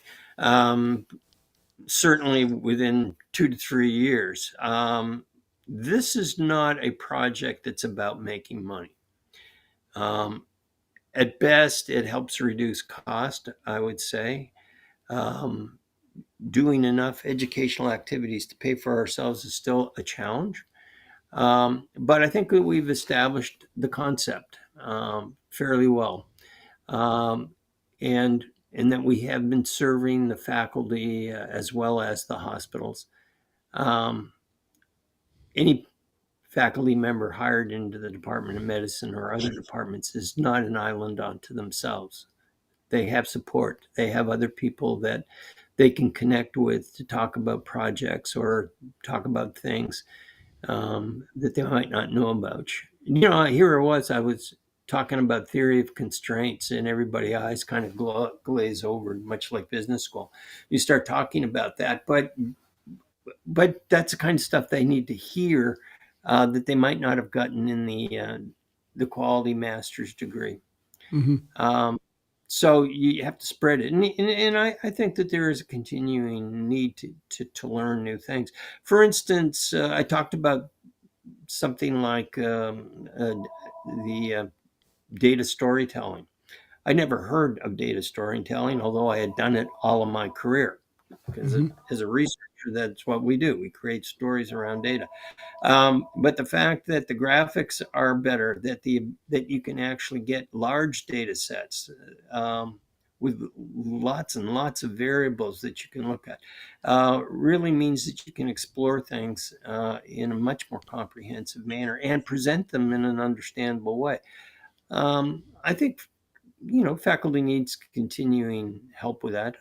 Certainly within 2 to 3 years. This is not a project that's about making money. At best, it helps reduce cost, I would say. Doing enough educational activities to pay for ourselves is still a challenge. But I think that we've established the concept fairly well. And that we have been serving the faculty as well as the hospitals. Any faculty member hired into the Department of Medicine or other departments is not an island unto themselves. They have support. They have other people that they can connect with to talk about projects or talk about things that they might not know about. Here I was talking about theory of constraints, and everybody's eyes kind of glaze over, much like business school. You start talking about that, but that's the kind of stuff they need to hear that they might not have gotten in the quality master's degree. Mm-hmm. So you have to spread it, and I think that there is a continuing need to learn new things. For instance, I talked about something like the data storytelling. I never heard of data storytelling, although I had done it all of my career. because Mm-hmm. as a researcher, that's what we do. We create stories around data. But the fact that the graphics are better, that you can actually get large data sets with lots and lots of variables that you can look at, really means that you can explore things in a much more comprehensive manner and present them in an understandable way. I think faculty needs continuing help with that.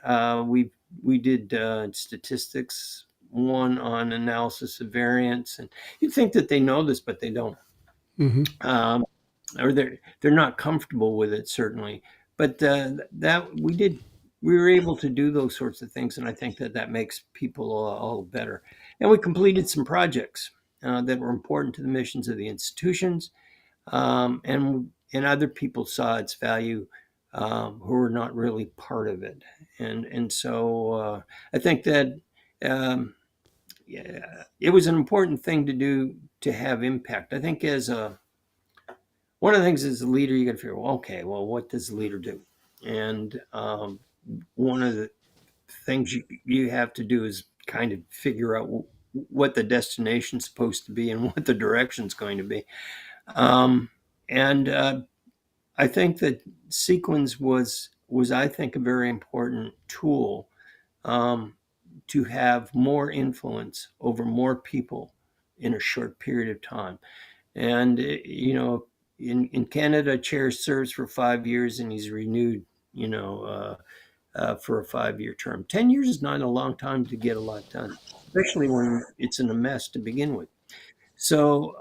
We did statistics, one on analysis of variance, and you'd think that they know this, but they don't, Mm-hmm. um, or they're not comfortable with it, certainly. But that we were able to do those sorts of things, and I think that makes people all better. And we completed some projects that were important to the missions of the institutions, and other people saw its value who were not really part of it, and so I think that yeah, it was an important thing to do to have impact. I think as a one of the things as a leader, you got to figure, well, okay, well, what does the leader do? And one of the things you have to do is kind of figure out what the destination's supposed to be and what the direction's going to be. And I think that sequence was I think a very important tool um, to have more influence over more people in a short period of time. And in Canada, a chair serves for 5 years and he's renewed. For a 5-year term. 10 years is not a long time to get a lot done, especially when it's in a mess to begin with. So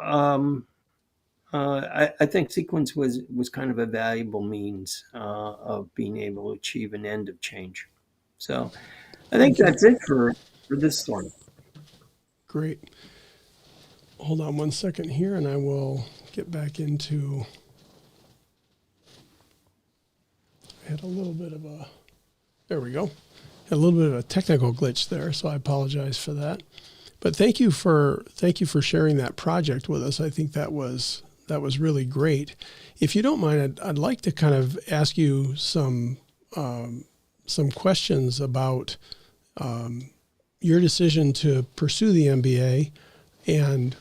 I think sequence was kind of a valuable means of being able to achieve an end of change. So I think Thank you. that's it for this one. Great. Hold on one second here, and I will get back into. I had a little bit of a. There we go. Had a little bit of a technical glitch there, so I apologize for that. But thank you for sharing that project with us. I think that was really great. If you don't mind, I'd like to kind of ask you some questions about your decision to pursue the MBA and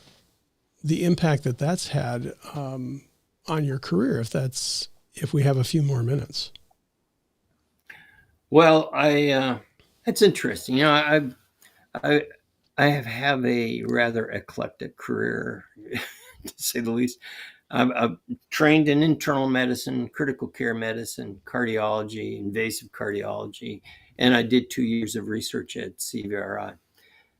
the impact that that's had on your career. If we have a few more minutes. Well, I that's interesting. I I have a rather eclectic career, to say the least. I'm trained in internal medicine, critical care medicine, cardiology, invasive cardiology, and I did 2 years of research at CVRI.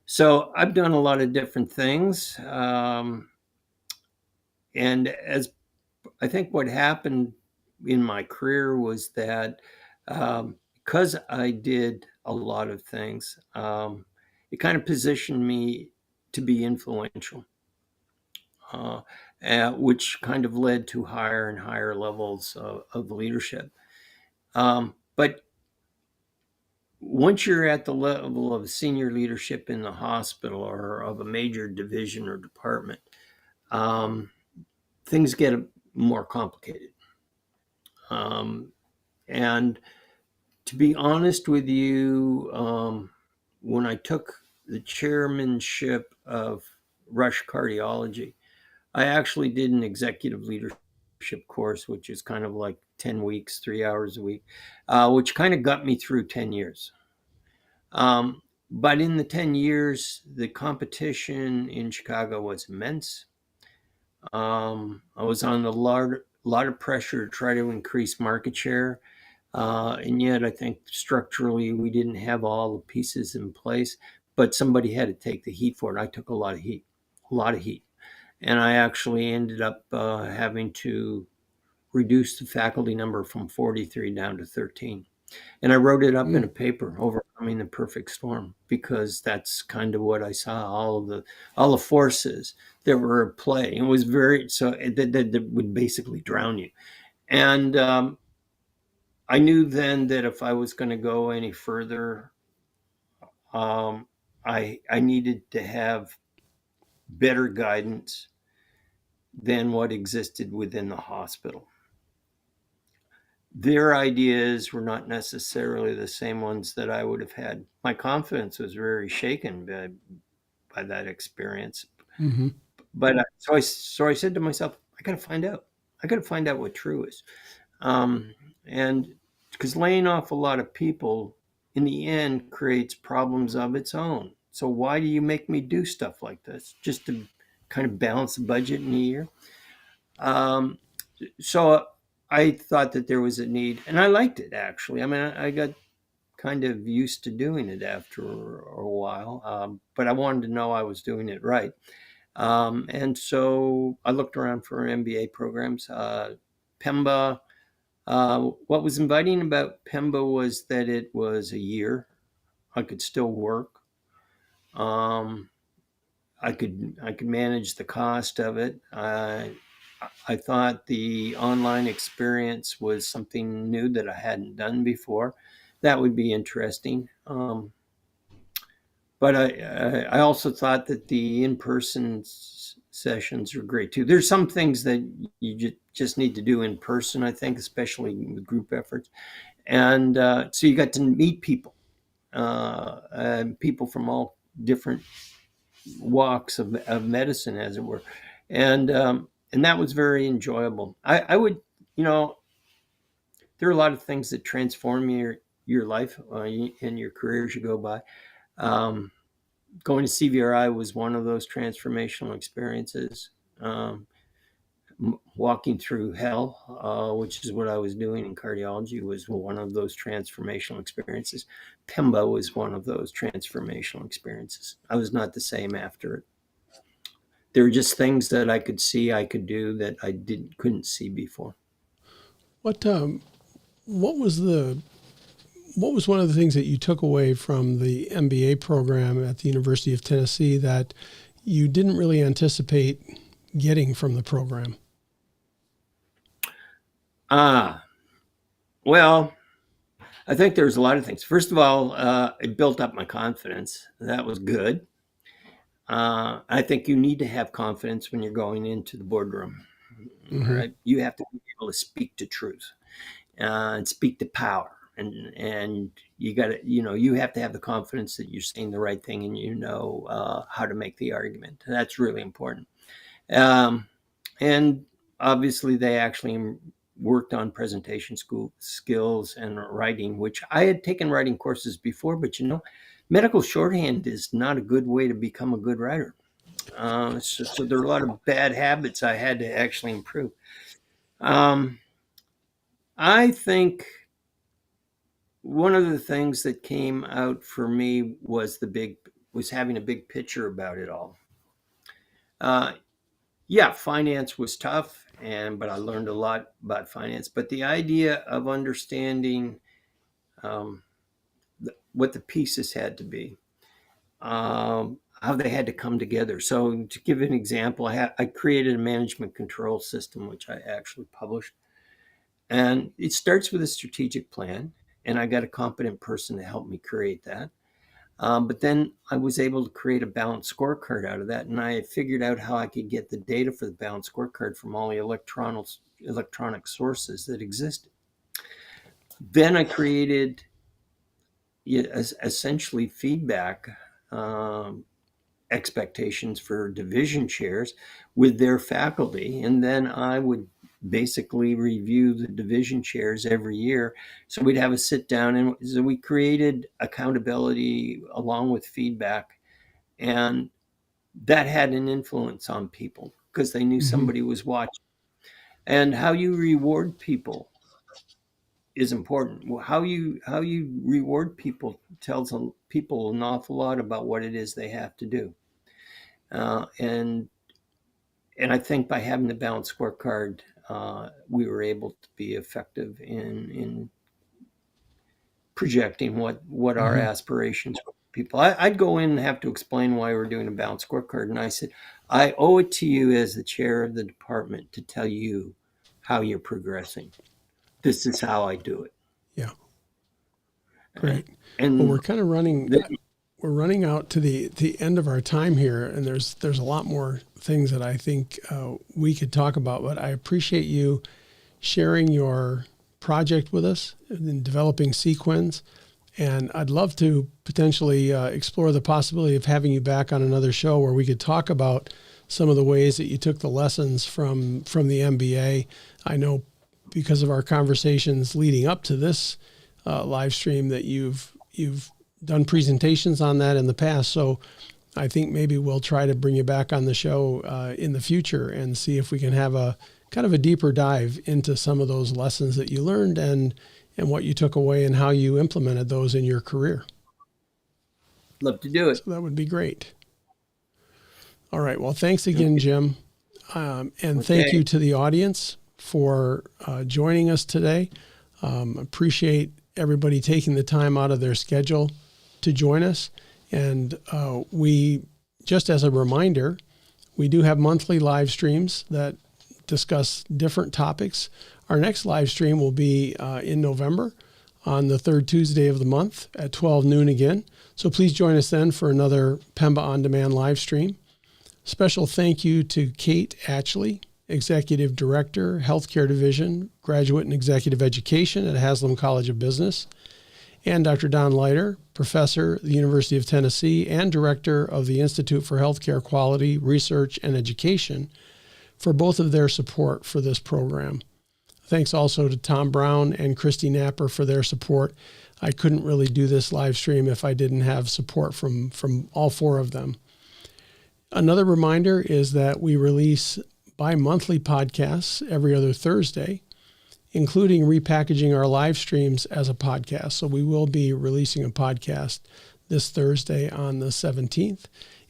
So I've done a lot of different things. And as I think what happened in my career was that because I did a lot of things, it kind of positioned me to be influential, uh, which kind of led to higher and higher levels of leadership. But once you're at the level of senior leadership in the hospital or of a major division or department, um, things get more complicated. Um, and to be honest with you, when I took the chairmanship of Rush Cardiology, I actually did an executive leadership course, which is kind of like 10 weeks, 3 hours a week, which kind of got me through 10 years. But in the 10 years, the competition in Chicago was immense. I was on a lot of pressure to try to increase market share. And yet, I think structurally, we didn't have all the pieces in place, but somebody had to take the heat for it. I took a lot of heat. And I actually ended up having to reduce the faculty number from 43 down to 13. And I wrote it up in a Mm. paper, Overcoming the Perfect Storm, because that's kind of what I saw, all the forces that were at play. It was very, so that would basically drown you. And I knew then that if I was going to go any further, um, I needed to have better guidance than what existed within the hospital. their ideas were not necessarily the same ones that I would have had. My confidence was very shaken by that experience. Mm-hmm. But so I said to myself, I got to find out. I got to find out what true is. And because laying off a lot of people in the end creates problems of its own. So why do you make me do stuff like this just to kind of balance the budget in a year? Um, so I thought that there was a need, and I liked it actually. I mean, I got kind of used to doing it after a while, but I wanted to know I was doing it right. And so I looked around for MBA programs. PEMBA. What was inviting about PEMBA was that it was a year. I could still work. Um, I could manage the cost of it. I thought the online experience was something new that I hadn't done before. That would be interesting. But I also thought that the in-person sessions are great too. There's some things that you just need to do in person, I think, especially with group efforts. And so you got to meet people, and people from all different walks of medicine, as it were, and that was very enjoyable. I would, you know, there are a lot of things that transform your life and your career as you go by. Um, Going to CVRI was one of those transformational experiences. Um, Walking through hell, which is what I was doing in cardiology, was one of those transformational experiences. PEMBA was one of those transformational experiences. I was not the same after it. There were just things that I could see I could do that I couldn't see before. What what was the what was one of the things that you took away from the MBA program at the University of Tennessee that you didn't really anticipate getting from the program? Ah, well, I think there's a lot of things. First of all, it built up my confidence. That was good. I think you need to have confidence when you're going into the boardroom. All Mm-hmm. right, you have to be able to speak to truth and speak to power, and you got to, you have to have the confidence that you're saying the right thing and how to make the argument. That's really important. Um, and obviously, they actually worked on presentation school skills and writing, which I had taken writing courses before, but medical shorthand is not a good way to become a good writer. So there are a lot of bad habits I had to actually improve. Um, I think one of the things that came out for me was having a big picture about it all. Uh, yeah, finance was tough, but I learned a lot about finance. But the idea of understanding um, what the pieces had to be, how they had to come together. So, to give an example, I created a management control system, which I actually published, and it starts with a strategic plan. And I got a competent person to help me create that. But then I was able to create a balanced scorecard out of that, and I figured out how I could get the data for the balanced scorecard from all the electronic sources that existed. Then I created essentially feedback um, expectations for division chairs with their faculty, and then I would basically review the division chairs every year. So we'd have a sit down, and so we created accountability along with feedback, and that had an influence on people because they knew Mm-hmm. somebody was watching. And how you reward people is important. How you reward people tells people an awful lot about what it is they have to do. And I think by having the balanced scorecard, we were able to be effective in projecting what our Mm-hmm. aspirations were. People, I'd go in and have to explain why we're doing a balanced scorecard, and I said, I owe it to you as the chair of the department to tell you how you're progressing. This is how I do it. Yeah, And, great. Well, and we're kind of running. then, We're running out to the end of our time here, and there's a lot more things that I think we could talk about. But I appreciate you sharing your project with us in developing Sequins. And I'd love to potentially explore the possibility of having you back on another show where we could talk about some of the ways that you took the lessons from the MBA. I know because of our conversations leading up to this live stream that you've done presentations on that in the past. So I think maybe we'll try to bring you back on the show in the future and see if we can have a kind of a deeper dive into some of those lessons that you learned and what you took away and how you implemented those in your career. Love to do it. So that would be great. All right. Well, thanks again, Jim. And thank you to the audience for joining us today. Appreciate everybody taking the time out of their schedule to join us. And we, just as a reminder, we do have monthly live streams that discuss different topics. Our next live stream will be in November on the third Tuesday of the month at 12 noon again. So please join us then for another PEMBA On Demand live stream. Special thank you to Kate Atchley, Executive Director, Healthcare Division, Graduate and Executive Education at Haslam College of Business, and Dr. Don Leiter, Professor at the University of Tennessee and Director of the Institute for Healthcare Quality, Research, and Education, for both of their support for this program. Thanks also to Tom Brown and Christy Napper for their support. I couldn't really do this live stream if I didn't have support from all four of them. Another reminder is that we release bi-monthly podcasts every other Thursday, including repackaging our live streams as a podcast. So we will be releasing a podcast this Thursday on the 17th.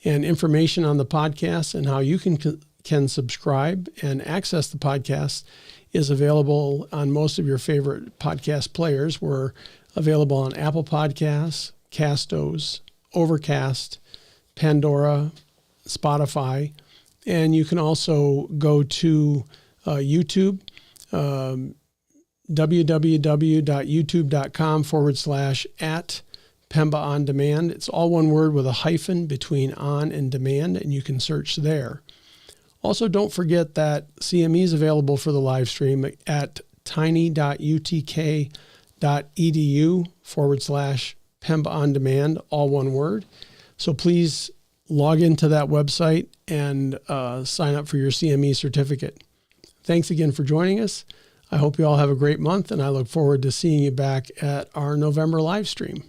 And information on the podcast and how you can subscribe and access the podcast is available on most of your favorite podcast players. We're available on Apple Podcasts, Castos, Overcast, Pandora, Spotify, and you can also go to YouTube, www.youtube.com/@PEMBA On Demand. It's all one word with a hyphen between on and demand, and you can search there. Also, don't forget that CME is available for the live stream at tiny.utk.edu/PEMBA On Demand, all one word. So please log into that website and sign up for your CME certificate. Thanks again for joining us. I hope you all have a great month, and I look forward to seeing you back at our November live stream.